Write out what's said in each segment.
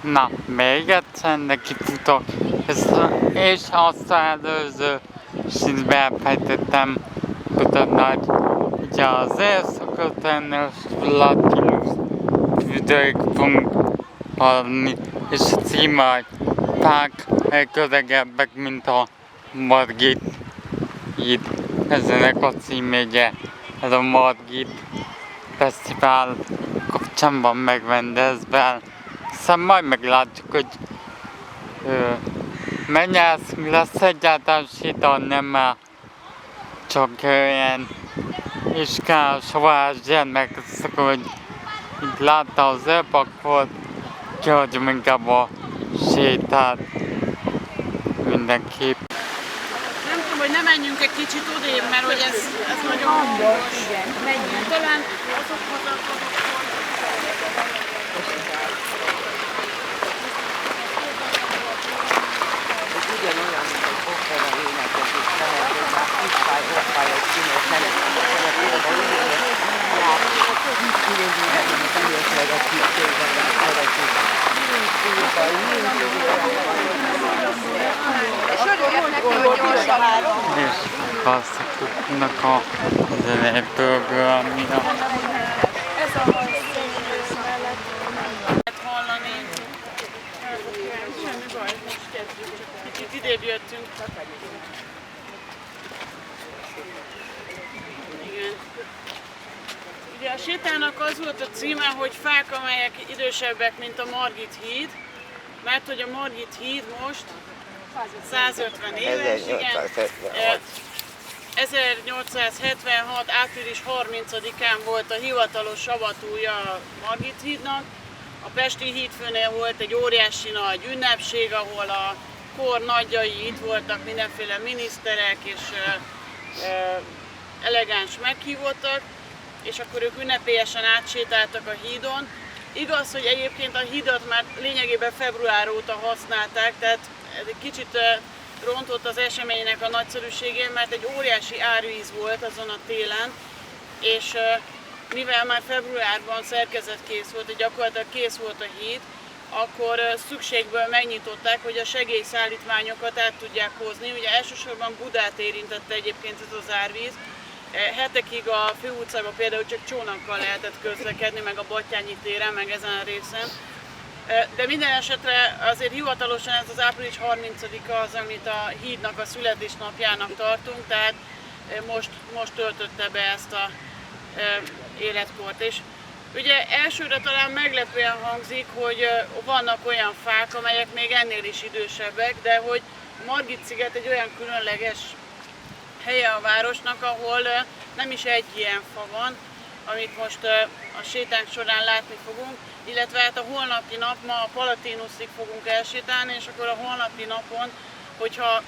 Na, még egyszer nekifutok, és azt előző színbe elfejtettem, hogy a nagy, ugye azért szokott lenni a Latinus videók fogunk hallani, és a címe, hogy fák legöregebbek, mint a Margit híd. Ezenek a címére, ez a Margit Fesztivál kapcsán van megrendezve. Aztán majd meglátjuk, hogy lesz egyáltalán sétál, nem már csak ilyen iskás sovás gyermek, hogy itt látta az akkor kihagyom inkább a sétát mindenképp. Nem tudom, hogy ne menjünk egy kicsit odébb, mert hogy ez nagyon hangos. Igen, menjünk. Talán azokhoz Ugyanolyan, mint egy opera énekes is lehet, hogy már hoppály, egy színes, nem szeretnél, mint a műsorgat kisztőben, szeretjük. És örülök neki, hogy gyorsan állom. És klasszikoknak a zenépőgőmia. ez a hajszínűsz mellett lehet hallani. Semmi baj, most kezdjük, csak kicsit idébb jöttünk. Igen. Ugye a sétának az volt a címe, hogy fák, amelyek idősebbek, mint a Margit híd, mert hogy a Margit híd most 150 éves, igen. 1876. április 30-án volt a hivatalos avatúja a Margit hídnak. A Pesti hídfőnél volt egy óriási nagy ünnepség, ahol a kor nagyjai itt voltak, mindenféle miniszterek és elegáns meghívottak, és akkor ők ünnepélyesen átsétáltak a hídon. Igaz, hogy egyébként a hídat már lényegében február óta használták, tehát ez egy kicsit rontott az eseménynek a nagyszerűségén, mert egy óriási árvíz volt azon a télen, és mivel már februárban szerkezetkész volt, hogy gyakorlatilag kész volt a híd, akkor szükségből megnyitották, hogy a segélyszállítmányokat át tudják hozni. Ugye elsősorban Budát érintette egyébként ez az árvíz. Hetekig a főutcában például csak csónakkal lehetett közlekedni, meg a Battyányi téren, meg ezen a részen. De minden esetre azért hivatalosan ez az április 30-a az, amit a hídnak a születésnapjának tartunk, tehát most töltötte be ezt a életkort. És ugye elsőre talán meglepően hangzik, hogy vannak olyan fák, amelyek még ennél is idősebbek, de hogy Margit-sziget egy olyan különleges helye a városnak, ahol nem is egy ilyen fa van, amit most a sétánk során látni fogunk, illetve hát a holnapi nap, ma a Palatinusig fogunk elsétálni, és akkor a holnapi napon, hogyha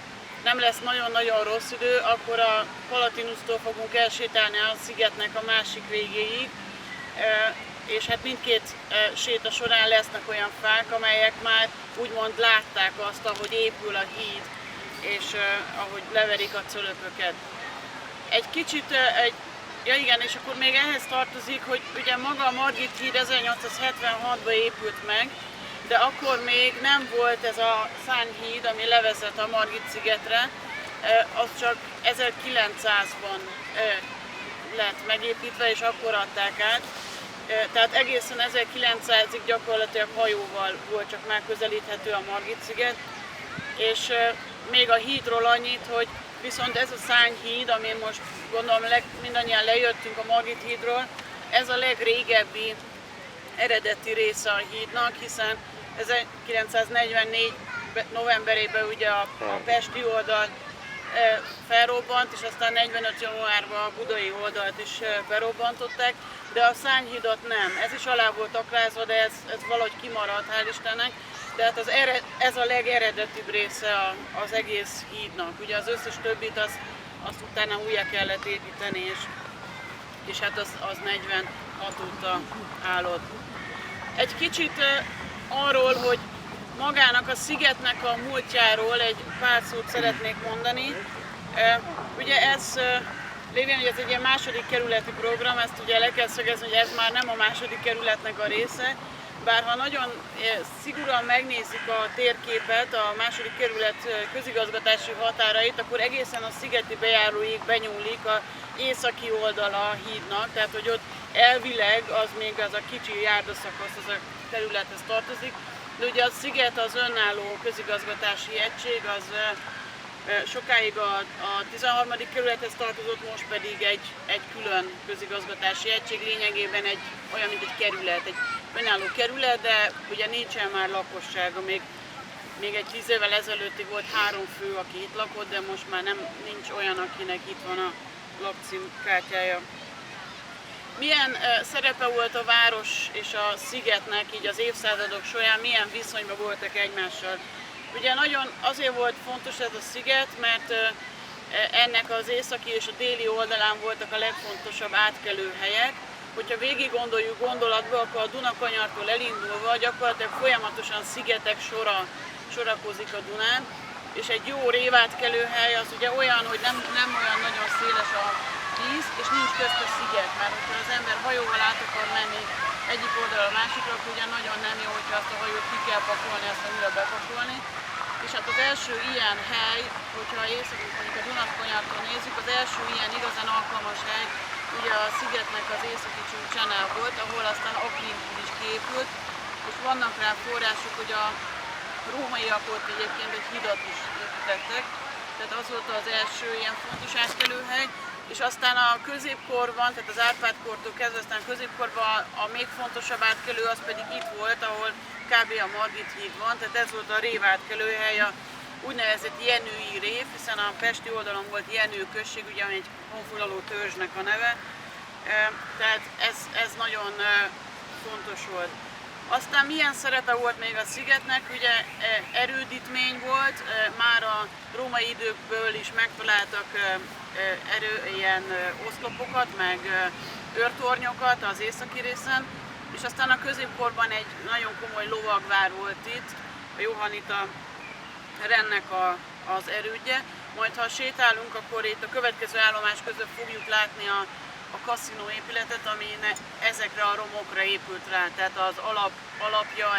nem lesz nagyon-nagyon rossz idő, akkor a Palatinusztól fogunk elsétálni a szigetnek a másik végéig, és hát mindkét séta során lesznek olyan fák, amelyek már úgymond látták azt, ahogy épül a híd, és ahogy leverik a cölöpöket. Egy kicsit, ja igen, és akkor még ehhez tartozik, hogy ugye maga a Margit híd 1876-ban épült meg, de akkor még nem volt ez a szárnyhíd, ami levezet a Margit-szigetre, az csak 1900-ban lett megépítve, és akkor adták át. Tehát egészen 1900-ig gyakorlatilag hajóval volt csak megközelíthető a Margit-sziget, és még a hídról annyit, hogy viszont ez a szárnyhíd, amin most gondolom mindannyian lejöttünk a Margit hídról, ez a legrégebbi eredeti része a hídnak, hiszen 1944 novemberében ugye a pesti oldal felrobbant, és aztán 45 januárban a budai oldalt is berobbantották, de a szárnyhídat nem. Ez is alá volt akrázva, de ez valahogy kimaradt, hál' Istennek. Tehát ez a legeredetibb része az egész hídnak. Ugye az összes többit azt utána újra kellett építeni, és hát az 46 óta állott. Egy kicsit arról, hogy magának a szigetnek a múltjáról egy pár szót szeretnék mondani. Ugye ez, lévén, hogy ez egy ilyen második kerületi program, ezt ugye le kell szögezni, hogy ez már nem a második kerületnek a része, bár ha nagyon szigorúan megnézzük a térképet, a második kerület közigazgatási határait, akkor egészen a szigeti bejáróig benyúlik a északi oldala a hídnak, tehát hogy ott elvileg az még az a kicsi járdaszakasz az a területhez tartozik, de ugye a sziget az önálló közigazgatási egység, az sokáig a 13. kerülethez tartozott, most pedig egy külön közigazgatási egység, lényegében olyan, mint egy kerület, egy önálló kerület, de ugye nincsen már lakossága, még egy 10 évvel ezelőttig volt 3 fő, aki itt lakott, de most már nincs olyan, akinek itt van a lakcímkártyája. Milyen szerepe volt a város és a szigetnek így az évszázadok során, milyen viszonyban voltak egymással? Ugye nagyon azért volt fontos ez a sziget, mert ennek az északi és a déli oldalán voltak a legfontosabb átkelőhelyek. Hogyha végig gondoljuk gondolatba, akkor a Dunakanyartól elindulva gyakorlatilag folyamatosan szigetek sorakozik a Dunán, és egy jó révátkelőhely az ugye olyan, hogy nem olyan nagyon széles a víz, és nincs közte sziget, mert hogyha az ember hajóval át akar menni egyik oldalra a másikra, akkor ugye nagyon nem jó, hogyha azt a hajót ki kell pakolni, azt újra bepakolni. És hát az első ilyen hely, hogyha északon mondjuk a Dunakanyartól nézzük, az első ilyen igazán alkalmas hely ugye a szigetnek az északi csúcsánál volt, ahol aztán Aquincum is kiépült, és vannak rá források, hogy a rómaiak ott egyébként egy hidat is építettek, tehát az volt az első ilyen fontos átkelőhely, és aztán a középkorban, tehát az Árpád-kortól kezdve, aztán a középkorban a még fontosabb átkelő az pedig itt volt, ahol kb. A Margit híd van, tehát ez volt a révátkelőhely, a úgynevezett jenői rév, hiszen a pesti oldalon volt Jenő község, ugye egy honfoglaló törzsnek a neve, tehát ez nagyon fontos volt. Aztán milyen szerepe volt még a szigetnek, ugye erődítmény volt, már a római időkből is megtaláltak ilyen oszlopokat, meg őrtornyokat az északi részen, és aztán a középkorban egy nagyon komoly lovagvár volt itt, a Johannita rendnek az erődje. Majd ha sétálunk, akkor itt a következő állomás között fogjuk látni a kaszinó épületet, ami ezekre a romokra épült rá, tehát az alapja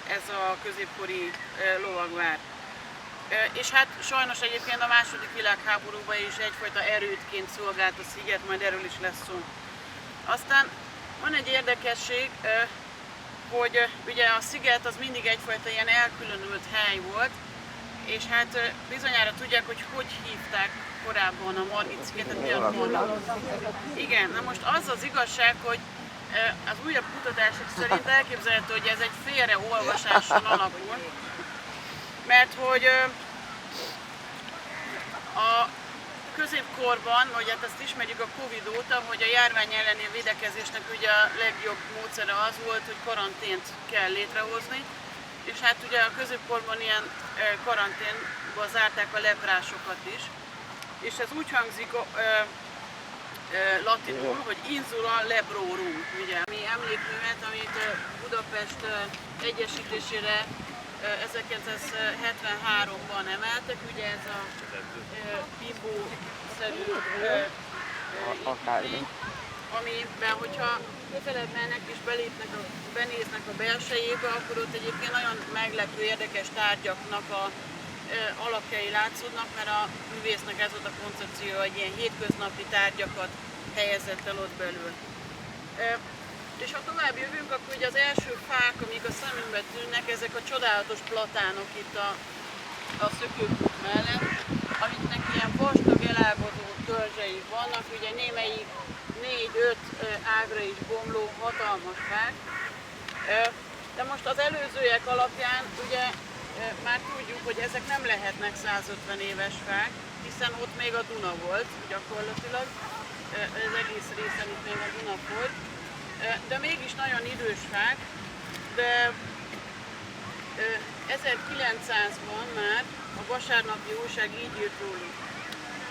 ez a középkori lovagvár. És hát sajnos egyébként a második világháborúban is egyfajta erődként szolgált a sziget, majd erről is lesz szó. Aztán van egy érdekesség, hogy ugye a sziget az mindig egyfajta ilyen elkülönült hely volt, és hát bizonyára tudják, hogy hívták korábban a Margit szigetet, milyen mondatot. Igen, na most az az igazság, hogy az újabb kutatások szerint elképzelhető, hogy ez egy félreolvasáson alapul, mert hogy a középkorban, vagy hát ezt ismerjük a Covid óta, hogy a járvány elleni védekezésnek ugye a legjobb módszere az volt, hogy karantént kell létrehozni, és hát ugye a középkorban ilyen karanténba zárták a leprásokat is, és ez úgy hangzik latinul, hogy insula lebrorum, ugye, ami emlékművet, amit Budapest egyesítésére 1973-ban emeltek, ugye ez a bimbo-szerű építmény, amiben, hogyha közelebb mennek és benéznek a belsejébe, akkor ott egyébként nagyon meglepő, érdekes tárgyaknak a alapjai látszódnak, mert a művésznek ez volt a koncepció, hogy ilyen hétköznapi tárgyakat helyezett el ott belül. És ha tovább jövünk, akkor ugye az első fák, amik a szemünkbe tűnnek, ezek a csodálatos platánok itt a szökőkút mellett, amiknek ilyen vastag elágazó törzsei vannak, ugye némelyik 4-5 ágra is bomló hatalmas fák. De most az előzőek alapján ugye már tudjuk, hogy ezek nem lehetnek 150 éves fák, hiszen ott még a Duna volt gyakorlatilag, az egész részen itt még a Duna folyt, de mégis nagyon idős fák, de 1900-ban már a Vasárnapi Újság így írt róluk.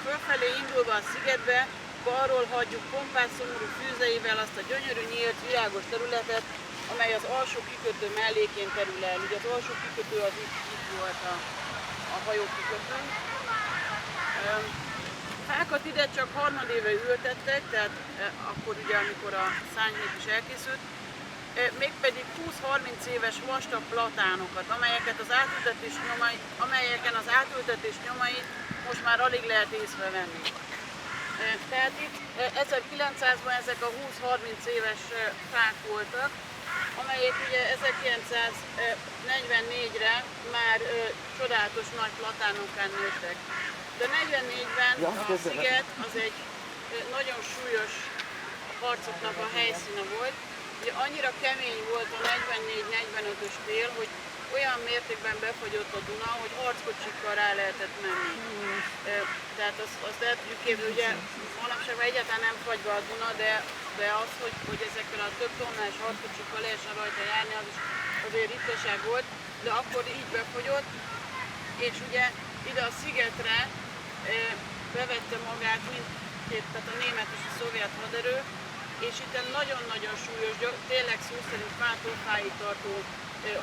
Fölfelé indulva a szigetbe, balról hagyjuk pompás szomorú fűzeivel azt a gyönyörű, nyílt, világos területet, amely az alsó kikötő mellékén terül el. Ugye az alsó kikötő az itt volt a hajó kikötő. Fákat ide csak harmadéve ültettek, tehát akkor ugye, amikor a szárnyhét is elkészült, mégpedig 20-30 éves vastag platánokat, amelyeken az átültetés nyomait most már alig lehet észrevenni. Tehát itt 1900-ban ezek a 20-30 éves fák voltak, amelyek ugye 1944-re már csodálatos nagy platánokká nőttek. De 44-ben a sziget az egy nagyon súlyos harcoknak a helyszíne volt. Ugye annyira kemény volt a 44-45-ös tél, hogy olyan mértékben befagyott a Duna, hogy harckocsikkal rá lehetett menni. Tehát azt el tudjuk képzelni, ugye manapság már egyáltalán nem fagy be a Duna, de az, hogy ezekkel a több tonnás harckocsikkal lehessen rajta járni, az is azért ritkaság volt, de akkor így befagyott, és ugye ide a szigetre bevette magát mindkét, tehát a német és a szovjet haderő, és itt nagyon-nagyon súlyos, tényleg szó szerint fától fáig tartó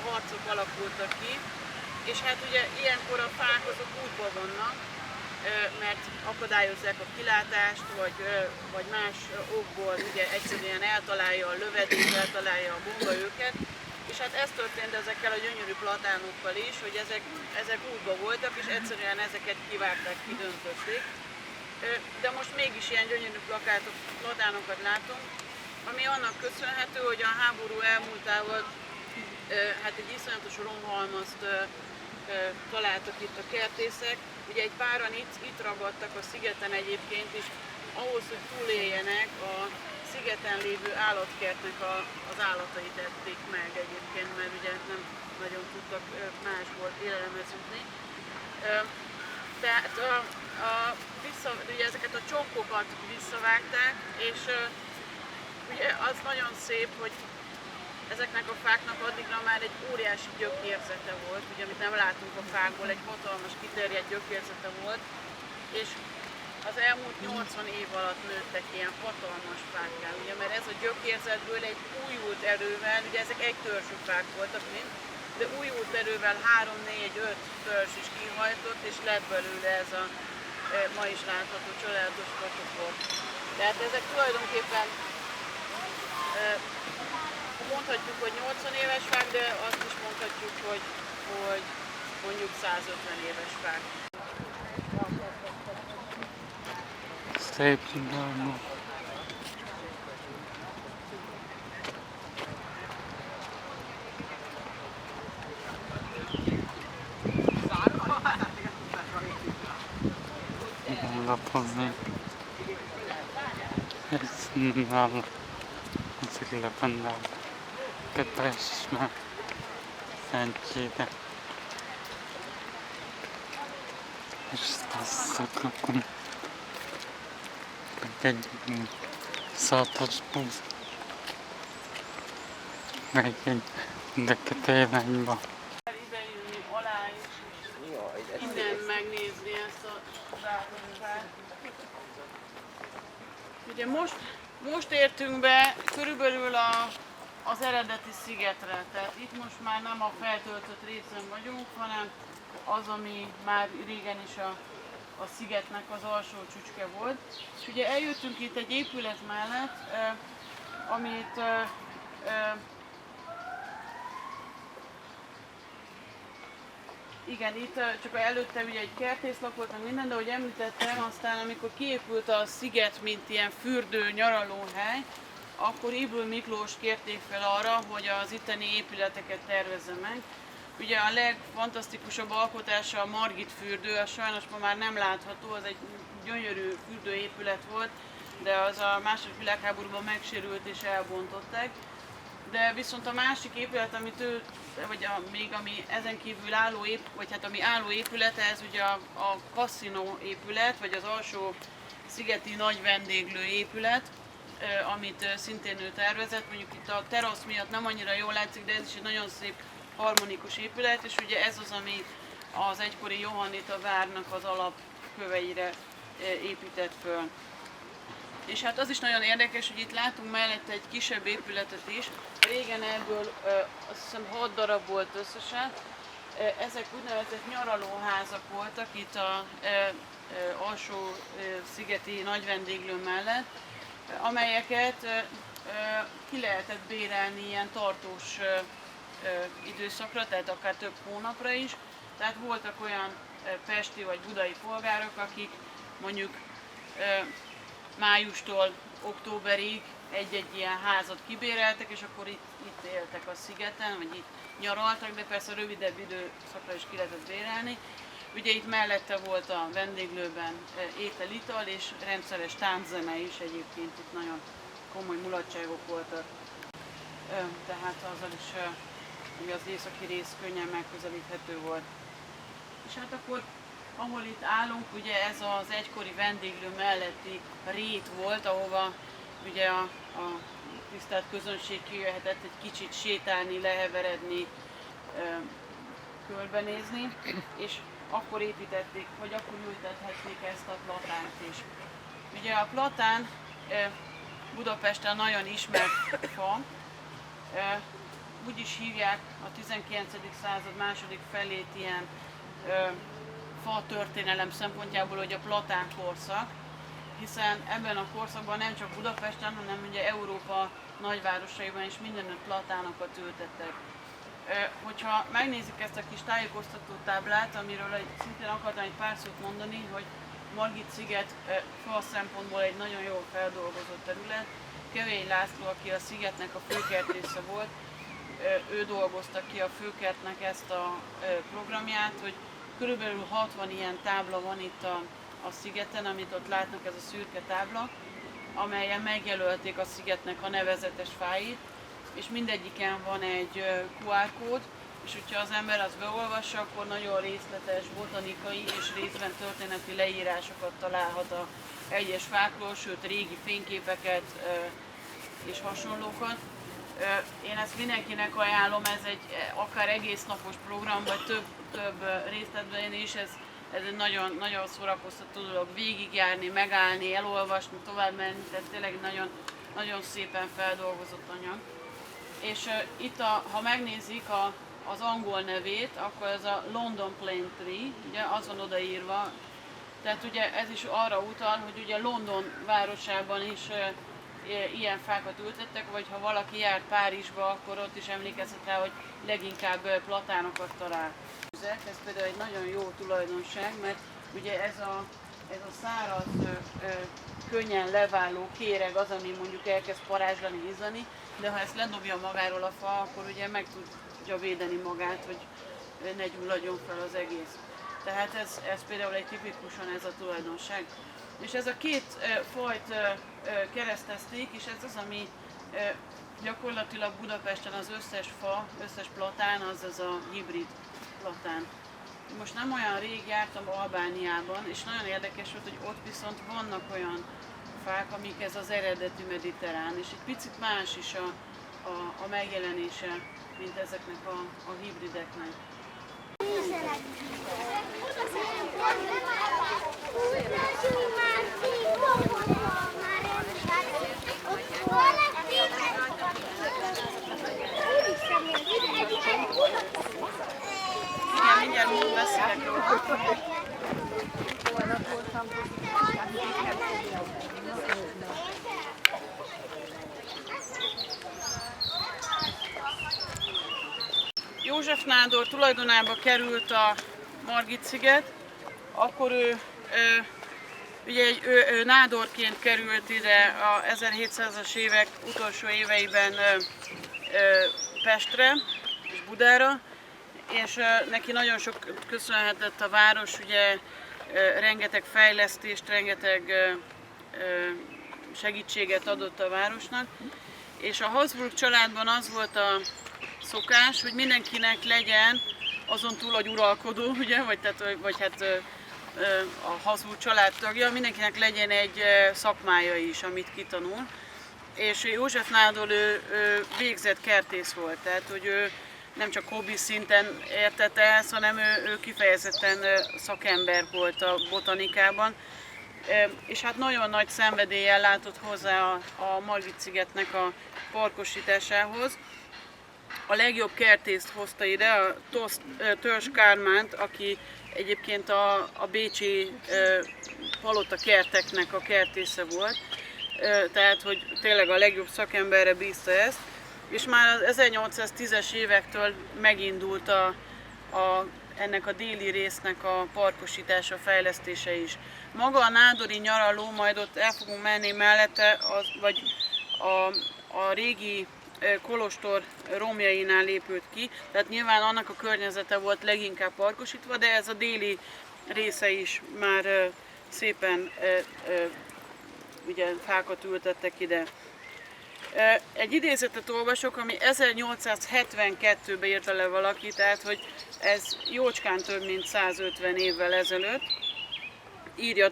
harcok alakultak ki, és hát ugye ilyenkor a fák azok útban vannak, mert akadályozzák a kilátást, vagy más okból ugye egyszerűen eltalálja a lövedék, eltalálja a bomba őket, és hát ez történt ezekkel a gyönyörű platánokkal is, hogy ezek útban voltak, és egyszerűen ezeket kivágták, kidöntötték. De most mégis ilyen gyönyörű platánokat látunk, ami annak köszönhető, hogy a háború elmúltával hát egy iszonyatos romhalmazt találtak itt a kertészek. Ugye egy páran itt ragadtak a szigeten egyébként is, ahhoz, hogy túléljenek, a szigeten lévő állatkertnek az állatait ették meg egyébként, mert ugye nem nagyon tudtak másból élelemhez jutni. Tehát ugye ezeket a csonkokat visszavágták, és ugye az nagyon szép, hogy ezeknek a fáknak addigra már egy óriási gyökérzete volt, ugye amit nem látunk a fákból, egy hatalmas kiterjedt gyökérzete volt, és az elmúlt 80 év alatt nőttek ilyen hatalmas fákká, ugye, mert ez a gyökérzetből egy újult erővel, ugye ezek egy törzsű fák voltak mind, de újult erővel 3-4-5 törzs is kihajtott, és lett belőle ez a ma is látható csodálatos patokor. Tehát ezek tulajdonképpen mondhatjuk, hogy 80 éves fák, de azt is mondhatjuk, hogy mondjuk 150 éves fák. Szép csinálom. Lapozni. Ez nála. Ez lependál. Kötesme. Szentsége. És szakakom. Egy szatos busz. Meg egy deketéványba. Ide jönni alá is, innen megnézni ezt a zsákonyfát. Ugye most értünk be körülbelül az eredeti szigetre, tehát itt most már nem a feltöltött részen vagyunk, hanem az, ami már régen is a szigetnek az alsó csücske volt. És ugye eljöttünk itt egy épület mellett, amit igen, itt csak előtte ugye egy kertész lakott, meg minden, de ahogy említettem, aztán amikor kiépült a sziget, mint ilyen fürdő, nyaralóhely, akkor Ybl Miklós kérték fel arra, hogy az itteni épületeket tervezze meg. Ugye a legfantasztikusabb alkotása a Margit fürdő, az sajnos ma már nem látható, az egy gyönyörű fürdőépület volt, de az a második világháborúban megsérült és elbontották. De viszont a másik épület, amit ő, vagy ami ezen kívül álló ami álló épülete, ez ugye a kaszinó épület, vagy az alsó szigeti nagy vendéglő épület, amit szintén ő tervezett. Mondjuk itt a terasz miatt nem annyira jól látszik, de ez is egy nagyon szép harmonikus épület, és ugye ez az, ami az egykori Johannita várnak az alapköveire épített föl. És hát az is nagyon érdekes, hogy itt látunk mellette egy kisebb épületet is. Régen ebből azt hiszem 6 darab volt összesen. Ezek úgynevezett nyaralóházak voltak itt az alsó szigeti nagy vendéglő mellett, amelyeket ki lehetett bérelni ilyen tartós időszakra, tehát akár több hónapra is. Tehát voltak olyan pesti vagy budai polgárok, akik mondjuk májustól októberig egy-egy ilyen házat kibéreltek, és akkor itt éltek a szigeten, vagy itt nyaraltak, de persze rövidebb időszakra is ki lehetett bérelni. Ugye itt mellette volt a vendéglőben étel-ital, és rendszeres tánczene is, egyébként itt nagyon komoly mulatságok voltak. Tehát azzal is ugye az északi rész könnyen megközelíthető volt. És hát akkor, ahol itt állunk, ugye ez az egykori vendéglő melletti rét volt, ahova ugye a tisztelt közönség kijöhetett egy kicsit sétálni, leheveredni, körbenézni, és akkor építették, vagy akkor ültethették ezt a platánt is. Ugye a platán Budapesten nagyon ismert fa, úgy is hívják a 19. század második felét ilyen fa történelem szempontjából, hogy a platán korszak, hiszen ebben a korszakban nem csak Budapesten, hanem ugye Európa nagyvárosaiban is mindenütt platánokat ültettek. Hogyha megnézzük ezt a kis tájékoztató táblát, amiről szintén akartam egy pár szót mondani, hogy Margit-sziget fa szempontból egy nagyon jól feldolgozott terület. Kevély László, aki a szigetnek a főkertésze volt, ő dolgozta ki a főkertnek ezt a programját, hogy körülbelül 60 ilyen tábla van itt a szigeten, amit ott látnak, ez a szürke tábla, amelyen megjelölték a szigetnek a nevezetes fáit, és mindegyiken van egy QR kód, és hogyha az ember azt beolvassa, akkor nagyon részletes botanikai és részben történeti leírásokat találhat a egyes fákról, sőt régi fényképeket és hasonlókat. Én ezt mindenkinek ajánlom, ez egy akár egész napos program, vagy több részletben is, ez egy nagyon, nagyon szórakoztató dolog végigjárni, megállni, elolvasni, tovább menni, tehát tényleg nagyon, nagyon szépen feldolgozott anyag. És itt, ha megnézik az angol nevét, akkor ez a London Plane Tree, ugye az van odaírva, tehát ugye ez is arra utal, hogy ugye London városában is ilyen fákat ültettek, vagy ha valaki járt Párizsba, akkor ott is emlékezhet rá, hogy leginkább platánokat talál. Ez például egy nagyon jó tulajdonság, mert ugye ez a száraz, könnyen leváló kéreg az, ami mondjuk elkezd parázslani, izzani, de ha ezt ledobja magáról a fa, akkor ugye meg tudja védeni magát, hogy ne gyulladjon fel az egész. Tehát ez például egy tipikusan ez a tulajdonság. És ez a két fajt keresztezték, és ez az, ami gyakorlatilag Budapesten az összes fa, összes platán, az a hibrid platán. Most nem olyan rég jártam Albániában, és nagyon érdekes volt, hogy ott viszont vannak olyan fák, amik ez az eredetű mediterrán, és egy picit más is a megjelenése, mint ezeknek a hibrideknek. Igen, mindjárt múlt beszélek róla. József nádor tulajdonába került a Margit-sziget, akkor ő nádorként került ide a 1700-as évek utolsó éveiben Pestre és Budára, és neki nagyon sok köszönhetett a város, ugye rengeteg fejlesztést, rengeteg segítséget adott a városnak, és a Habsburg családban az volt a szokás, hogy mindenkinek legyen azon túl, hogy uralkodó, ugye, vagy hát a Habsburg család tagja, mindenkinek legyen egy szakmája is, amit kitanul. És József nádor ő végzett kertész volt, tehát hogy ő nem csak hobbi szinten értette ezt, hanem ő kifejezetten szakember volt a botanikában. És hát nagyon nagy szenvedéllyel látott hozzá a Margit-szigetnek a parkosításához. A legjobb kertészt hozta ide, a Törzs Kármánt, aki egyébként a bécsi palota kerteknek a kertésze volt. tehát hogy tényleg a legjobb szakemberre bízta ezt, és már az 1810-es évektől megindult ennek a déli résznek a parkosítása, fejlesztése is. Maga a nádori nyaraló, majd ott el fogunk menni mellette, vagy a régi kolostor romjainál épült ki, tehát nyilván annak a környezete volt leginkább parkosítva, de ez a déli része is már szépen ugye fákat ültettek ide. Egy idézetet olvasok, ami 1872-ben írta le valaki, tehát hogy ez jócskán több mint 150 évvel ezelőtt. Írja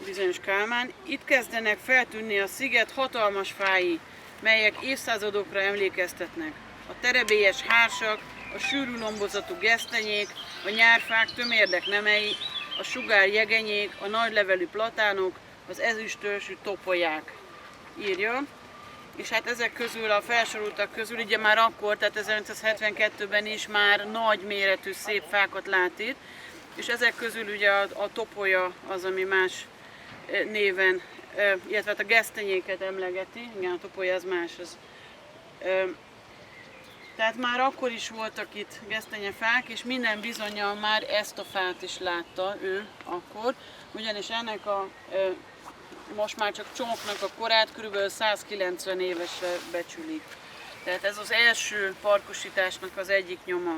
bizonyos Kálmán: itt kezdenek feltűnni a sziget hatalmas fái, melyek évszázadokra emlékeztetnek. A terebélyes hársak, a sűrű lombozatú gesztenyék, a nyárfák tömérdek nemei, a sugár jegenyék, a nagylevelű platánok, az ezüstörsű topolyák, írja. És hát ezek közül, a felsoroltak közül, ugye már akkor, tehát 1972-ben is már nagy méretű szép fákat lát itt, és ezek közül ugye a topolya az, ami más néven, illetve a gesztenyéket emlegeti, igen, a topolya az más. Tehát már akkor is voltak itt gesztenyefák, és minden bizonnyal már ezt a fát is látta ő akkor, ugyanis ennek most már csak csomóknak a korát kb. 190 évesre becsülik. Tehát ez az első parkosításnak az egyik nyoma.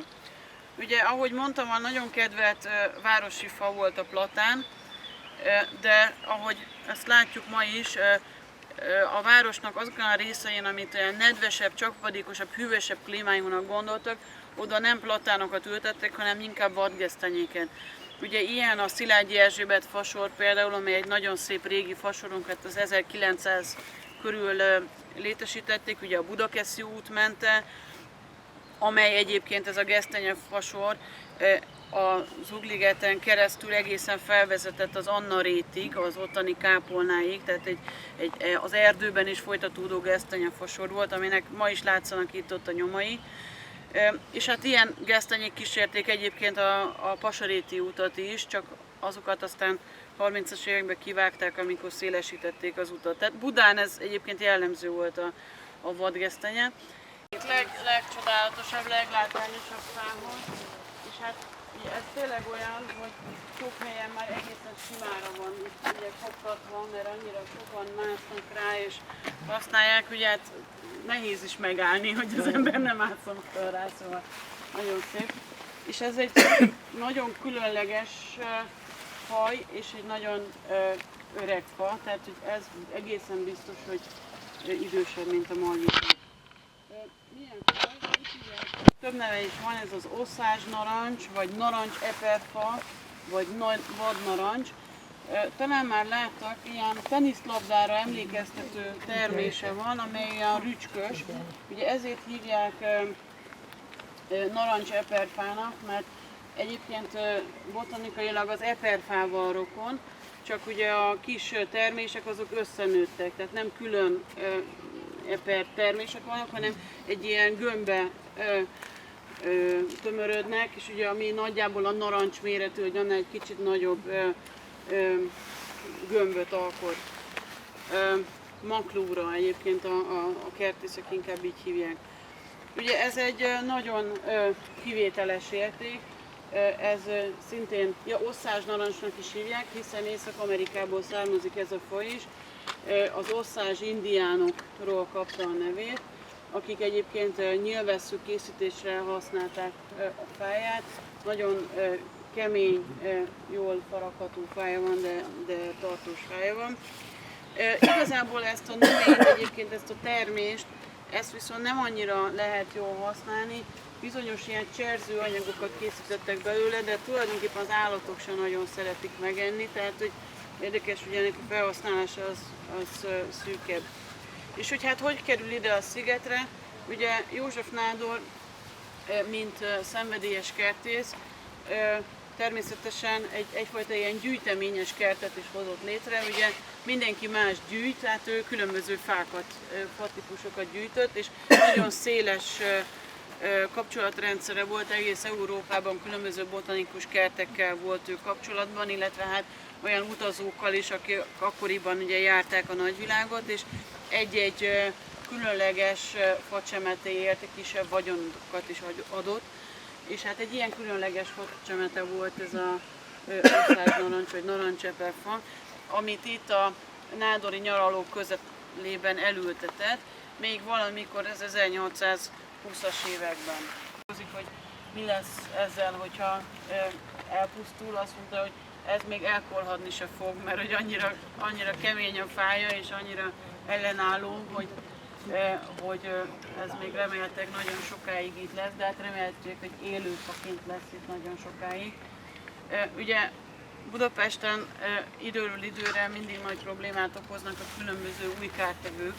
Ugye, ahogy mondtam, a nagyon kedvelt városi fa volt a platán, de ahogy ezt látjuk ma is, a városnak azokon a részein, amit olyan nedvesebb, csapadékosabb, hűvösebb klímájúnak gondoltak, oda nem platánokat ültettek, hanem inkább vadgesztenyéket. Ugye ilyen a Szilágyi Erzsébet fasor például, amely egy nagyon szép régi fasorunk, hát az 1900 körül létesítették, ugye a Budakeszi út mente, amely egyébként ez a gesztenyefasor az Ugligeten keresztül egészen felvezetett az Anna rétig, az ottani kápolnáig, tehát az erdőben is folytatódó gesztenyefasor volt, aminek ma is látszanak itt-ott a nyomai. És hát ilyen gesztenyék kísérték egyébként a Pasaréti útat is, csak azokat aztán 30-as években kivágták, amikor szélesítették az utat. Tehát Budán ez egyébként jellemző volt a vadgesztenye. Legcsodálatosabb, leglátványosabb számhoz, és hát ez tényleg olyan, hogy sok helyen már egészen simára van, itt ugye koptatva, mert annyira sokan másznak rá és használják, ugye hát nehéz is megállni, hogy az ember nem ásszon fel rá, szóval nagyon szép. És ez egy nagyon különleges faj, és egy nagyon öreg fa, tehát hogy ez egészen biztos, hogy idősebb, mint a malvika. Milyen faj? Több neve is van, ez az oszázs narancs, vagy narancs-eperfa, vagy vadnarancs. Talán már láttak, ilyen teniszlabdára emlékeztető termése van, amely olyan rücskös. Ugye ezért hívják narancs-eperfának, mert egyébként botanikailag az eperfával rokon, csak ugye a kis termések azok összenőttek, tehát nem külön eper termések vannak, hanem egy ilyen gömbbe tömörödnek, és ugye ami nagyjából a narancs méretű, hogy annál egy kicsit nagyobb gömböt alkot. Maklúra egyébként a kertészek inkább így hívják. Ugye ez egy nagyon kivételes érték, ez szintén oszázs narancsnak is hívják, hiszen Észak-Amerikából származik ez a faj is. Az oszázs indiánokról kapta a nevét, akik egyébként nyílvessző készítésre használták a fáját. Nagyon kemény, jól faragható fája van, de tartós fája van. Igazából ezt a növényt, egyébként ezt a termést, ezt viszont nem annyira lehet jól használni. Bizonyos ilyen cserző anyagokat készítettek belőle, de tulajdonképpen az állatok sem nagyon szeretik megenni, tehát hogy érdekes, hogy ennek a felhasználása az szűkebb. És hogy hát hogy kerül ide a szigetre? Ugye József Nádor, mint szenvedélyes kertész, természetesen egyfajta ilyen gyűjteményes kertet is hozott létre. Ugye mindenki más gyűjt, tehát ő különböző fatípusokat gyűjtött, és nagyon széles kapcsolatrendszere volt, egész Európában különböző botanikus kertekkel volt ő kapcsolatban, illetve hát olyan utazókkal is, akik akkoriban ugye járták a nagyvilágot, és egy-egy különleges facsemetéért kisebb vagyonokat is adott. És hát egy ilyen különleges facsemete volt ez a országnarancs, vagy narancseperfa, amit itt a nádori nyaralók közelében elültetett, még valamikor ez 1820-as években. Hogy mi lesz ezzel, hogyha elpusztul, azt mondta, hogy ez még elkolhadni se fog, mert hogy annyira kemény a fája és annyira ellenálló, hogy ez még remélhetőleg nagyon sokáig itt lesz, de hát remélhetőleg, hogy élő faként lesz itt nagyon sokáig. Ugye Budapesten időről időre mindig nagy problémát okoznak a különböző új kártevők.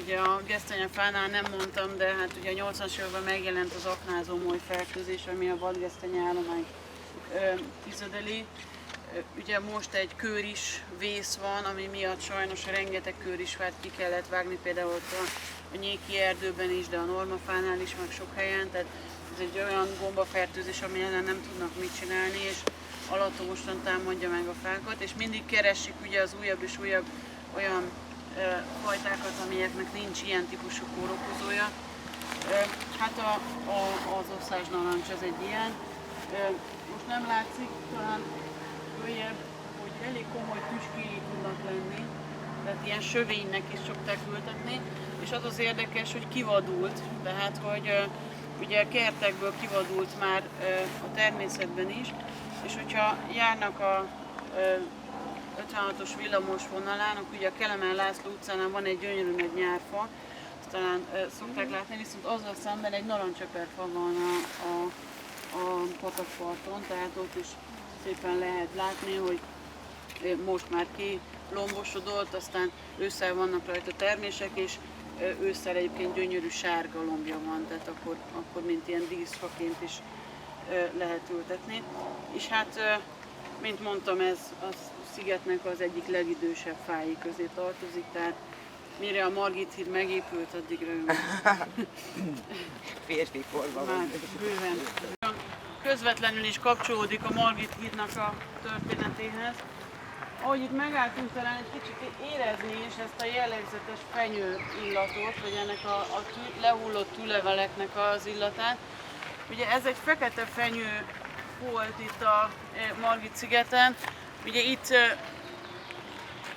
Ugye a gesztenyefánál nem mondtam, de hát ugye a 80-as években megjelent az aknázómoly fertőzés, ami a vadgesztenye állomány tizedeli. Ugye most egy kőris vész van, ami miatt sajnos rengeteg kőrisfát ki kellett vágni, például ott a Nyéki erdőben is, de a normafánál is, meg sok helyen. Tehát ez egy olyan gombafertőzés, ami ellen nem tudnak mit csinálni, és alattomosan támadja meg a fákat, és mindig keresik ugye az újabb és újabb olyan fajtákat, amelyeknek nincs ilyen típusú kórokozója. Hát az oszázsnarancs az egy ilyen. Most nem látszik, talán följebb, hogy elég komoly tüskéi tudnak lenni, tehát ilyen sövénynek is szokták ültetni, és az az érdekes, hogy kivadult, tehát hogy ugye kertekből kivadult már a természetben is, és hogyha járnak a 56-os villamos vonalán, akkor ugye a Kelemen László utcánál van egy gyönyörű nagy nyárfa, azt talán szokták látni, viszont azzal szemben egy narancseperfa van a patakparton, tehát ott is szépen lehet látni, hogy most már kilombosodott, aztán ősszel vannak rajta termések, és ősszel egyébként gyönyörű sárga lombja van, tehát akkor mint ilyen díszfaként is lehet ültetni. És hát, mint mondtam, ez a szigetnek az egyik legidősebb fái közé tartozik, tehát mire a Margit híd megépült, addigra ő Férfi forma már van. bőven. Közvetlenül is kapcsolódik a Margit hídnak a történetéhez. Ahogy itt megálltunk, talán egy kicsit érezni is ezt a jellegzetes fenyő illatot, vagy ennek a lehullott tűleveleknek az illatát. Ugye ez egy fekete fenyő volt itt a Margit szigeten. Ugye itt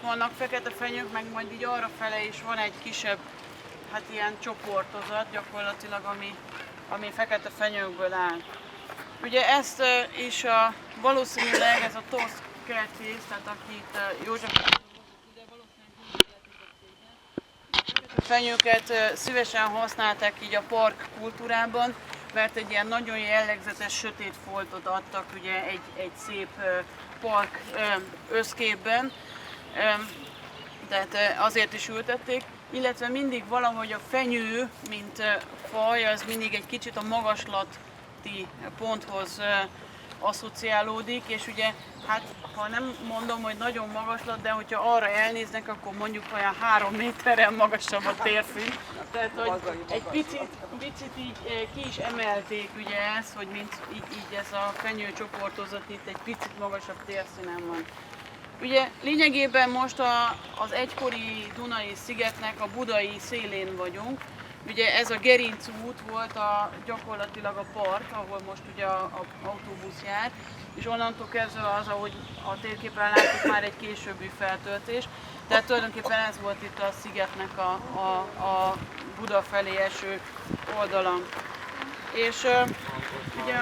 vannak fekete fenyők, meg majd így arrafele is van egy kisebb, hát ilyen csoportozat gyakorlatilag, ami fekete fenyőkből áll. Ugye ezt is valószínűleg ez a Tosz kertész, tehát akit József ide valószínűleg fenyőket szívesen használták így a park kultúrában, mert egy ilyen nagyon jellegzetes sötét foltot adtak ugye egy szép park összképben, tehát azért is ültették, illetve mindig valahogy a fenyő, mint faj, az mindig egy kicsit a magaslati ponthoz asszociálódik, és ugye, hát ha nem mondom, hogy nagyon magaslat, de hogyha arra elnéznek, akkor mondjuk olyan 3 méterrel magasabb a térszint. Tehát, hogy egy picit így ki is emelték ugye ezt, hogy mint így ez a fenyőcsoportozat itt egy picit magasabb térszínen van. Ugye lényegében most az egykori Dunai szigetnek a budai szélén vagyunk. Ugye ez a Gerinc út volt gyakorlatilag a part, ahol most ugye a autóbusz jár, és onnantól kezdve az, ahogy a térképen látjuk, már egy későbbi feltöltés. Tehát tulajdonképpen ez volt itt a szigetnek a Buda felé eső oldala. És ugye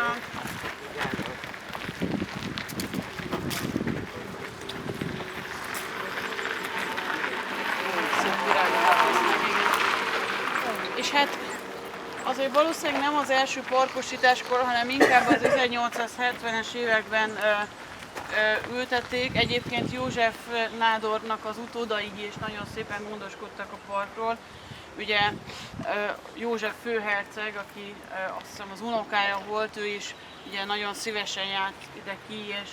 és hát azért valószínűleg nem az első parkosításkor, hanem inkább az 1870-es években ültették. Egyébként József nádornak az utódai is nagyon szépen gondoskodtak a parkról. Ugye József főherceg, aki azt hiszem az unokája volt, ő is ugye nagyon szívesen járt ide ki, és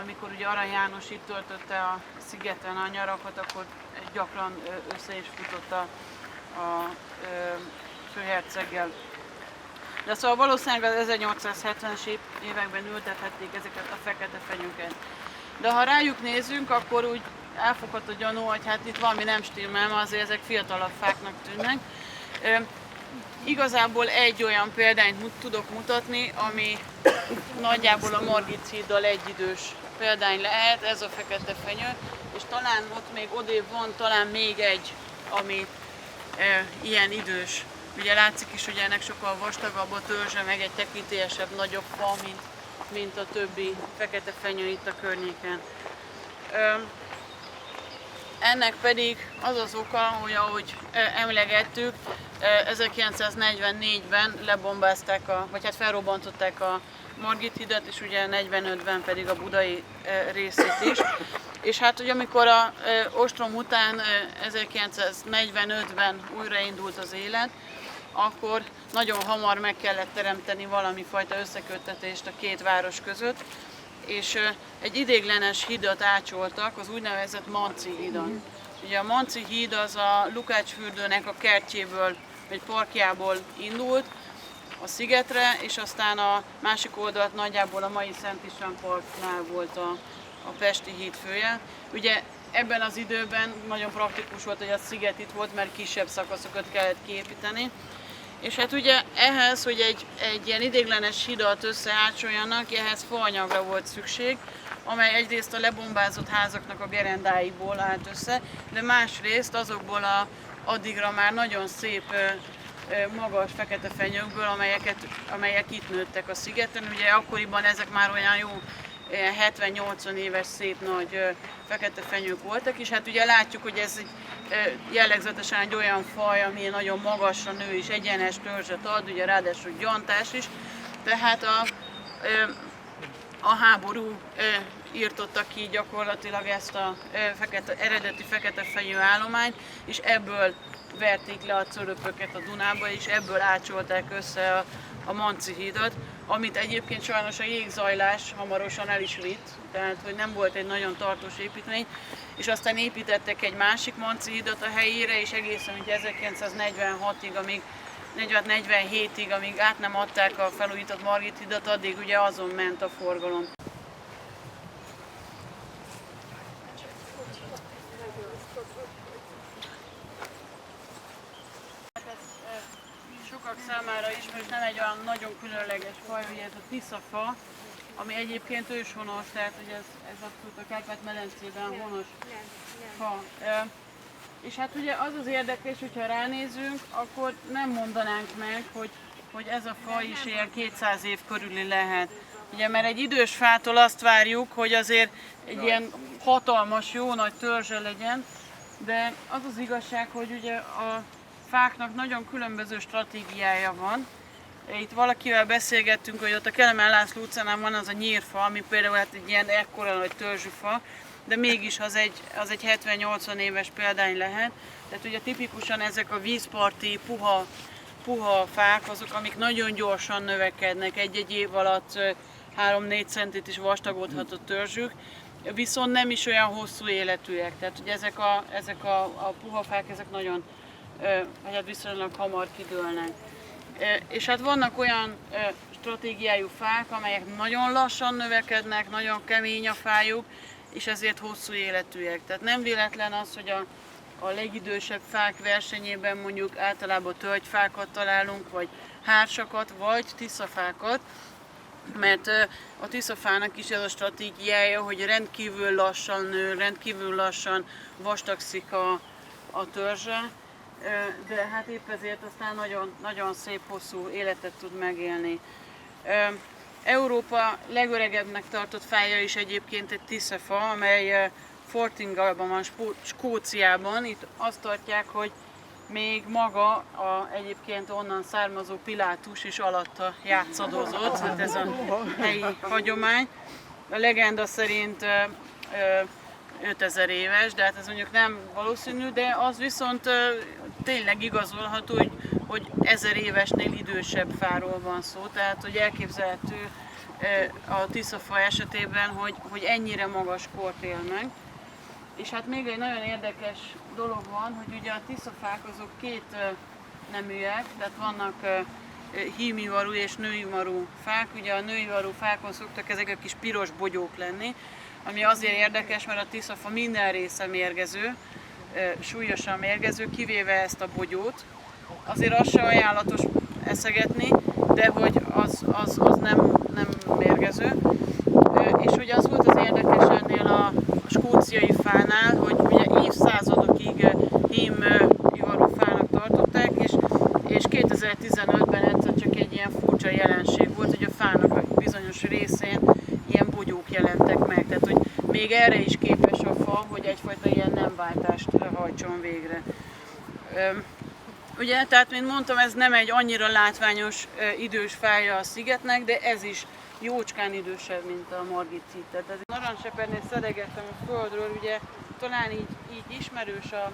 amikor ugye Arany János itt töltötte a szigeten a nyarakat, akkor gyakran össze is futott a főherceggel. De szóval valószínűleg az 1870-es években ültethették ezeket a fekete fenyőket. De ha rájuk nézünk, akkor úgy elfogható gyanú, hogy hát itt valami nem stimmel, mert azért ezek fiatalabb fáknak tűnnek. Igazából egy olyan példányt tudok mutatni, ami nagyjából a Margit híddal egyidős példány lehet, ez a fekete fenyő, és talán ott még odébb van talán még egy, ami ilyen idős. Ugye látszik is, hogy ennek sokkal vastagabb a törzse, meg egy tekintélyesebb, nagyobb fa, mint a többi fekete fenyő itt a környéken. Ennek pedig az az oka, hogy ahogy emlegettük, 1944-ben lebombázták, vagy hát felrobbantották a Margit hidat, és ugye 45-ben pedig a budai részét is. És hát, hogy amikor a ostrom után 1945-ben újraindult az élet, akkor nagyon hamar meg kellett teremteni valami fajta összeköttetést a két város között, és egy ideiglenes hidat ácsoltak, az úgynevezett Manci hídon. Ugye a Manci híd az a Lukács-fürdőnek a kertjéből, vagy parkjából indult a szigetre, és aztán a másik oldalt nagyjából a mai Szent István parknál volt a pesti híd fője. Ugye ebben az időben nagyon praktikus volt, hogy a sziget itt volt, mert kisebb szakaszokat kellett kiépíteni. És hát ugye ehhez, hogy egy ilyen ideiglenes hidat összeácsoljanak, ehhez faanyagra volt szükség, amely egyrészt a lebombázott házaknak a gerendáiból állt össze, de másrészt azokból addigra már nagyon szép, magas fekete fenyőkből, amelyek itt nőttek a szigeten. Ugye akkoriban ezek már olyan jó 70-80 éves szép nagy fekete fenyők voltak, és hát ugye látjuk, hogy ez jellegzetesen egy olyan faj, ami nagyon magasra nő és egyenes törzset ad, ugye ráadásul gyantás is, tehát a háború írtotta ki gyakorlatilag ezt a eredeti fekete fenyő állományt, és ebből verték le a cölöpöket a Dunába, és ebből ácsolták össze a Manci hídat, amit egyébként sajnos a jégzajlás hamarosan el is vitt, tehát hogy nem volt egy nagyon tartós építmény, és aztán építettek egy másik Manci hídat a helyére, és egészen 1946-ig, 47-ig, amíg át nem adták a felújított Margit hidat, addig ugye azon ment a forgalom. Sokak számára ismerős, nem egy olyan nagyon különleges faj, hogy ez a tiszafa, ami egyébként őshonos, tehát hogy ez abszolút a Kárpát-medencében honos fa. És hát ugye az az érdekes, hogyha ránézünk, akkor nem mondanánk meg, hogy ez a fa is ilyen 200 év körüli lehet. Ugye, mert egy idős fától azt várjuk, hogy azért egy ilyen hatalmas, jó nagy törzse legyen, de az az igazság, hogy ugye a fáknak nagyon különböző stratégiája van. Itt valakivel beszélgettünk, hogy ott a Kelemen László utcánál van az a nyírfa, ami például hát egy ilyen ekkora nagy törzsű fa, de mégis az egy 70-80 éves példány lehet. Tehát ugye tipikusan ezek a vízparti, puha fák azok, amik nagyon gyorsan növekednek, egy-egy év alatt 3-4 centit is vastagodhat a törzsük, viszont nem is olyan hosszú életűek. Tehát ugye ezek a puha fák, ezek nagyon, hát viszonylag hamar kidőlnek. És hát vannak olyan stratégiájú fák, amelyek nagyon lassan növekednek, nagyon kemény a fájuk, és ezért hosszú életűek. Tehát nem véletlen az, hogy a legidősebb fák versenyében mondjuk általában tölgyfákat találunk, vagy hársakat, vagy tiszafákat, mert a tiszafának is ez a stratégiája, hogy rendkívül lassan nő, rendkívül lassan vastagszik a törzse, de hát épp ezért aztán nagyon, nagyon szép, hosszú életet tud megélni. Európa legöregebbnek tartott fája is egyébként egy tiszafa, amely Fortingallban van, Skóciában. Itt azt tartják, hogy még maga egyébként onnan származó Pilátus is alatta játszadozott, tehát ez a helyi hagyomány. A legenda szerint 5000 éves, de hát ez mondjuk nem valószínű, de az viszont tényleg igazolható, hogy 1000 évesnél idősebb fáról van szó, tehát hogy elképzelhető a tiszafa esetében, hogy ennyire magas kort él meg. És hát még egy nagyon érdekes dolog van, hogy ugye a tiszafák azok két neműek, tehát vannak hímivarú és nőivarú fák. Ugye a nőivarú fákon szoktak ezek a kis piros bogyók lenni, ami azért érdekes, mert a tiszafa minden része mérgező, súlyosan mérgező, kivéve ezt a bogyót. Azért az se ajánlatos eszegetni, de hogy az nem mérgező. És ugye az volt az érdekes ennél a skóciai fánál, hogy ugye évszázadokig hímivarú fának tartották, és 2015-ben egyszer csak egy ilyen furcsa jelenség volt, hogy a fának a bizonyos részén ilyen bogyók jelentek meg, tehát hogy még erre is képes a fa, hogy egyfajta ilyen nemváltást hajtson végre. Ugye, tehát mint mondtam, ez nem egy annyira látványos idős fája a szigetnek, de ez is jócskán idősebb, mint a margit. Tehát ez narancsepernél szedegettem a földről, ugye talán így ismerős a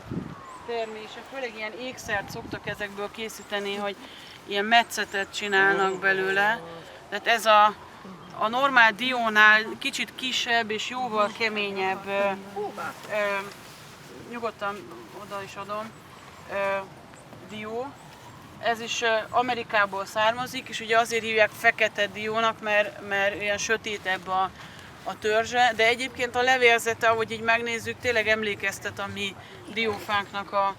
termése, főleg ilyen ékszert szoktak ezekből készíteni, hogy ilyen metszetet csinálnak belőle. Tehát ez a normál diónál kicsit kisebb és jóval keményebb, nyugodtan oda is adom, dió. Ez is Amerikából származik, és ugye azért hívják fekete diónak, mert ilyen sötétebb a törzse, de egyébként a levélzete, ahogy így megnézzük, tényleg emlékeztet a mi diófánknak a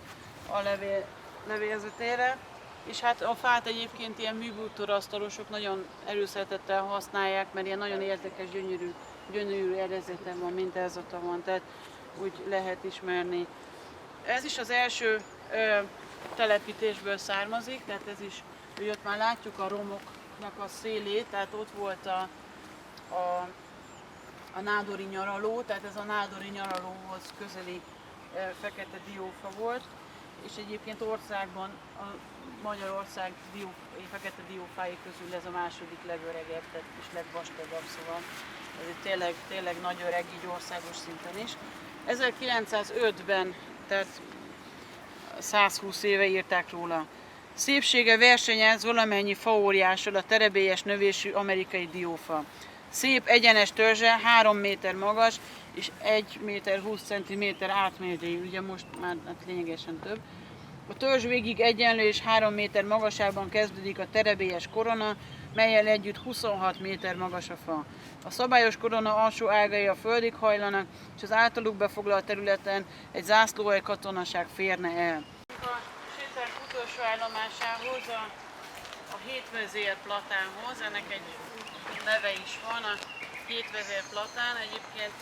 levélzetére. És hát a fát egyébként ilyen műbútorasztalosok nagyon előszeretettel használják, mert ilyen nagyon érdekes, gyönyörű erezete van, mintázata van, tehát úgy lehet ismerni. Ez is az első telepítésből származik, tehát ez is, hogy ott már látjuk a romoknak a szélét, tehát ott volt a nádori nyaraló, tehát ez a nádori nyaralóhoz közeli fekete diófa volt, és egyébként országban, a Magyarország fekete diófái közül ez a második legöregebb, tehát és legvastagabb, szóval ez tényleg nagy öreg, így országos szinten is. 1905-ben, tehát 120 éve írták róla. Szépsége versenyez valamennyi faóriással a terebélyes növésű amerikai diófa. Szép egyenes törzse, 3 méter magas és 1 méter 20 cm átmérőjű, ugye most már lényegesen több. A törzs végig egyenlő és 3 méter magasában kezdődik a terebélyes korona, mellyel együtt 26 méter magas a fa. A szabályos korona alsó ágai a földig hajlanak, és az általuk befoglalt területen egy zászlóalj katonaság férne el. A sétánk utolsó állomásához, a Hétvezér platánhoz, ennek egy neve is van, a Hétvezér platán. Egyébként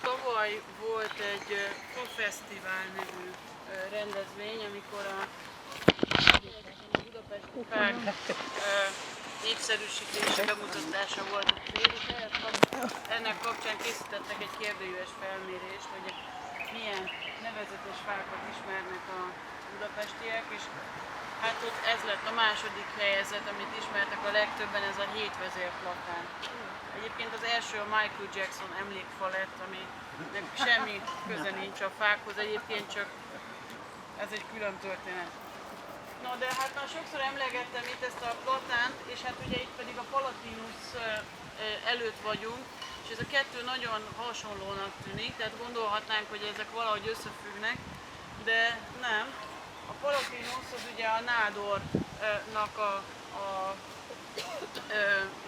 tavaly volt egy Fafesztivál nevű rendezvény, amikor a budapesti fák népszerűsítése, bemutatása volt a cél, és ennek kapcsán készítettek egy kérdőíves felmérést, hogy milyen nevezetes fákat ismernek a budapestiek, és hát ott ez lett a második helyezett, amit ismertek a legtöbben, ez a Hétvezér platán. Egyébként az első a Michael Jackson emlékfa lett, aminek semmi köze nincs a fákhoz, egyébként csak ez egy külön történet. No, de hát már sokszor emlegettem itt ezt a platánt, és hát ugye itt pedig a Palatinus előtt vagyunk, és ez a kettő nagyon hasonlónak tűnik, tehát gondolhatnánk, hogy ezek valahogy összefüggnek, de nem. A Palatinus az ugye a nádornak a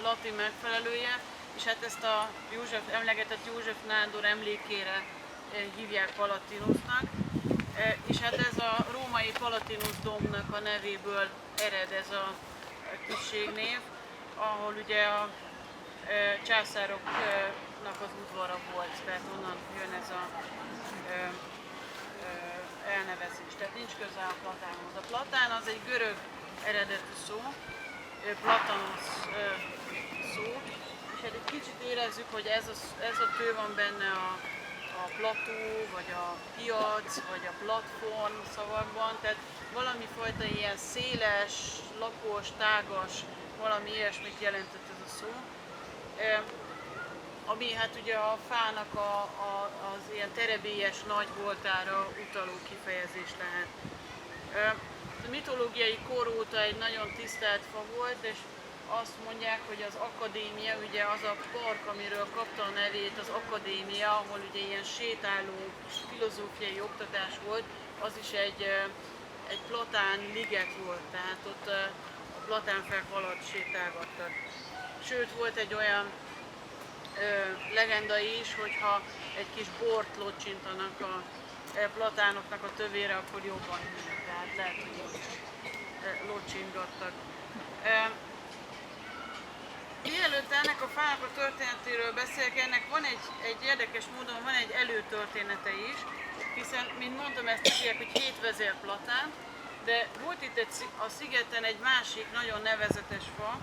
latin megfelelője, és hát ezt a emlegetett József nádor emlékére hívják Palatinusnak. És hát ez a római Palatinus dombnak a nevéből ered ez a községnév, ahol ugye a császároknak az udvara volt, tehát onnan jön ez a elnevezés, tehát nincs köze a platánhoz. A platán az egy görög eredetű szó, platanos szó, és hát egy kicsit érezzük, hogy ez a tő van benne a plató, vagy a piac, vagy a platform szavakban, tehát valami fajta ilyen széles, lapos, tágas, valami ilyesmit jelentett ez a szó. Ami hát ugye a fának az ilyen terebélyes nagy voltára utaló kifejezés lehet. A mitológiai kor óta egy nagyon tisztelt fa volt, és azt mondják, hogy az akadémia, ugye az a park, amiről kapta a nevét, az akadémia, ahol ugye ilyen sétáló filozófiai oktatás volt, az is egy platán liget volt, tehát ott platánfák alatt sétálgattak. Sőt, volt egy olyan legenda is, hogyha egy kis bort locsintanak a platánoknak a tövére, akkor jobban hűl. Tehát lehet, hogy így locsingattak. Mielőtt ennek a fának a történetéről beszélek, ennek van egy érdekes módon, van egy előtörténete is, hiszen, mint mondtam, ezt tudják, hogy 7 vezér platán, de volt itt a szigeten egy másik nagyon nevezetes fa,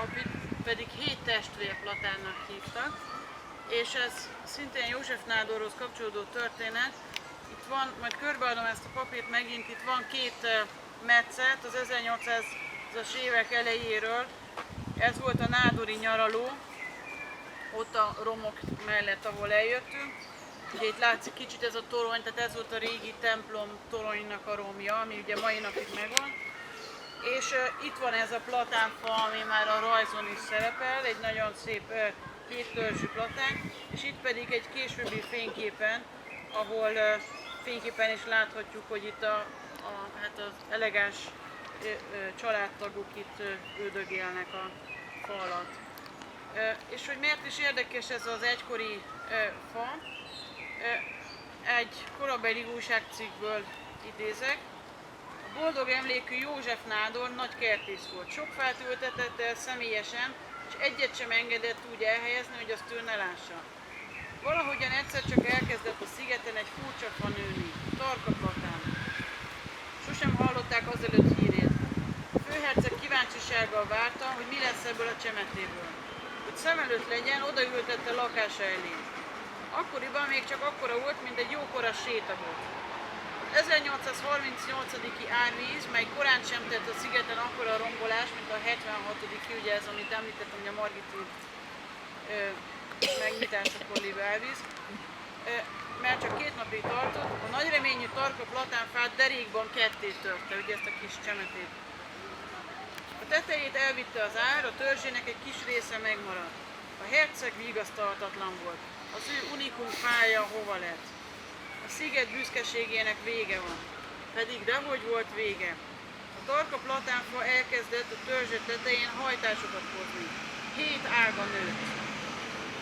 amit pedig 7 testvér platánnak hívtak, és ez szintén József nádorhoz kapcsolódó történet. Itt van, majd körbeadom ezt a papírt megint, itt van 2 metszet az 1800-as évek elejéről. Ez volt a nádori nyaraló, ott a romok mellett, ahol eljöttünk. Ugye itt látszik kicsit ez a torony, tehát ez volt a régi templom toronynak a romja, ami ugye mai napig megvan. És itt van ez a platánfa, ami már a rajzon is szerepel, egy nagyon szép 2 törzsű platán, és itt pedig egy későbbi fényképen, ahol fényképen is láthatjuk, hogy itt hát az elegáns családtagok itt üldögélnek a fa alatt. És hogy miért is érdekes ez az egykori fa, egy korabeli újságcikkből idézek. A boldog emlékű József nádor nagy kertész volt. Sok fát ültetett el személyesen, és egyet sem engedett úgy elhelyezni, hogy azt ő ne lássa. Valahogyan egyszer csak elkezdett a szigeten egy furcsa fa nőni, tarka platán. Sosem hallották azelőtt hírét. A főherceg kíváncsisággal várta, hogy mi lesz ebből a csemetéből. Hogy szem előtt legyen, odaültette lakása elé. Akkoriban még csak akkora volt, mint egy jókora sétabot. Az 1838-i árvíz, mely korán sem tett a szigeten akkora rombolás, mint a 76. ugye ez, amit említettem, hogy a Margiti megnyitásakor lévő árvíz, mert csak 2 napig tartott, a nagy reményű tarka platánfát derékban ketté törte, ugye ezt a kis csemetét. A tetejét elvitte az ár, a törzsének egy kis része megmaradt. A herceg vigasztalhatatlan volt. Az ő unikum fája hova lett? A sziget büszkeségének vége van. Pedig dehogy volt vége. A tarka platánfa elkezdett a törzse tetején hajtásokat hozni. 7 ága nőtt.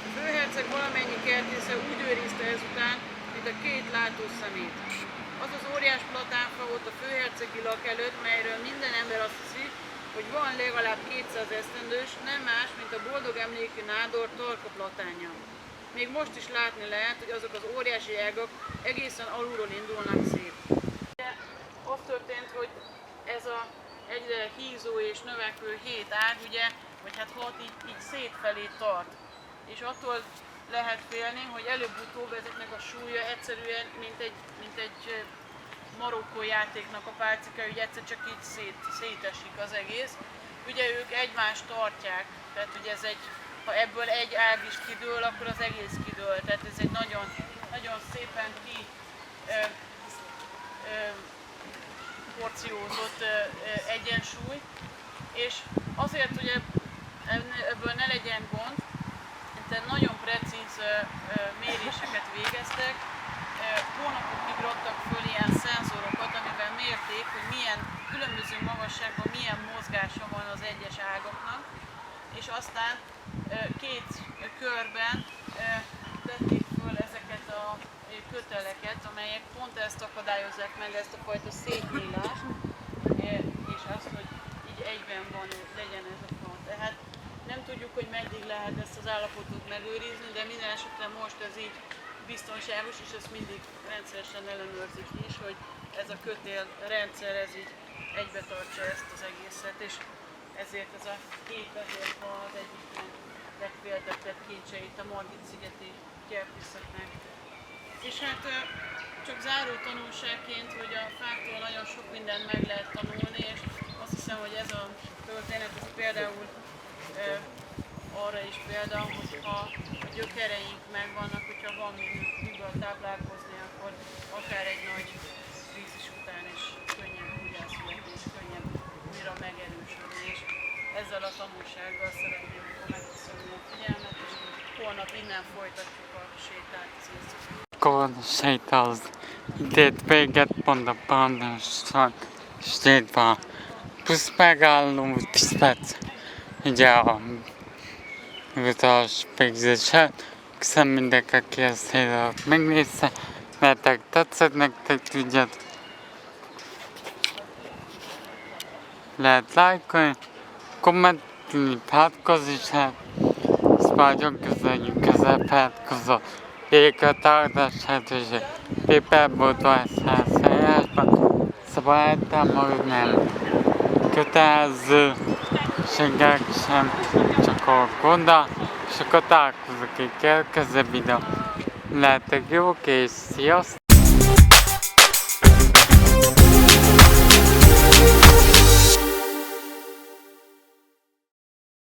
A főherceg valamennyi kertésze úgy őrizte ezután, mint a 2 látószemét. Az az óriás platánfa volt a főhercegi lak előtt, melyről minden ember azt hiszi, hogy van legalább 200 esztendős, nem más, mint a boldog emlékű nádor tarka platánja. Még most is látni lehet, hogy azok az óriási ágak egészen alulról indulnak szét. Az történt, hogy ez a egyre hízó és növekvő 7 ág, ugye, vagy hát 6 így szétfelé tart. És attól lehet félni, hogy előbb-utóbb ezeknek a súlya egyszerűen, mint egy marokkó játéknak a pálcika, hogy egyszer csak így szétesik az egész. Ugye ők egymást tartják, tehát ugye ez ha ebből egy ág is kidől, akkor az egész kidől. Tehát ez egy nagyon, nagyon szépen porciózott egyensúly. És azért, hogy ebből ne legyen gond, tehát nagyon precíz méréseket végeztek, hónapokig raktak föl ilyen szenzorokat, amivel mérték, hogy milyen különböző magasságban milyen mozgása van az egyes ágaknak, és aztán 2 körben tették föl ezeket a köteleket, amelyek pont ezt akadályozzák meg, ezt a fajta szétnyílást, és azt, hogy így egyben legyen ez a fa. Tehát nem tudjuk, hogy meddig lehet ezt az állapotot megőrizni, de minden esetre most ez így biztonságos, és ezt mindig rendszeresen ellenőrzik is, hogy ez a kötél rendszer ez így egybe tartsa ezt az egészet, és ezért ez a 2 vezérfa az egyik legféltettebb kincse itt a Margit-szigeti gyertyűszaknak. És hát csak záró tanulságként, hogy a fáktól nagyon sok mindent meg lehet tanulni, és azt hiszem, hogy ez a történet ez például arra is példa, hogy ha a gyökereink megvannak, hogyha van miből táplálkozni, akkor akár egy nagy krízis után is könnyebb újjászületni, és könnyebb újra megerősödni. És ezzel a tanulsággal szeretném megköszönni a figyelmet, és holnap innen folytatjuk a sétát. Sziasztok! Akkor sétálsz, idét véget pont a Pándorság sétva Plusz megállom 10 perc. Ugye a hivatalos végzéssel. Köszönöm mindenki, aki ezt megnézte. Nektek tetszett, nektek tudjátok. Lehet lájkolni, kommentelni, feliratkozni is lehet. Ezt nagyon köszönjük ezzel feliratkozó. Éket áldását, és paperboardban ezt eljárásban. Szóval eltámolod nem kötelező segek sem, csak a gondol, és akkor találkozok egy következő videó. Lehetek jók, és sziasztok!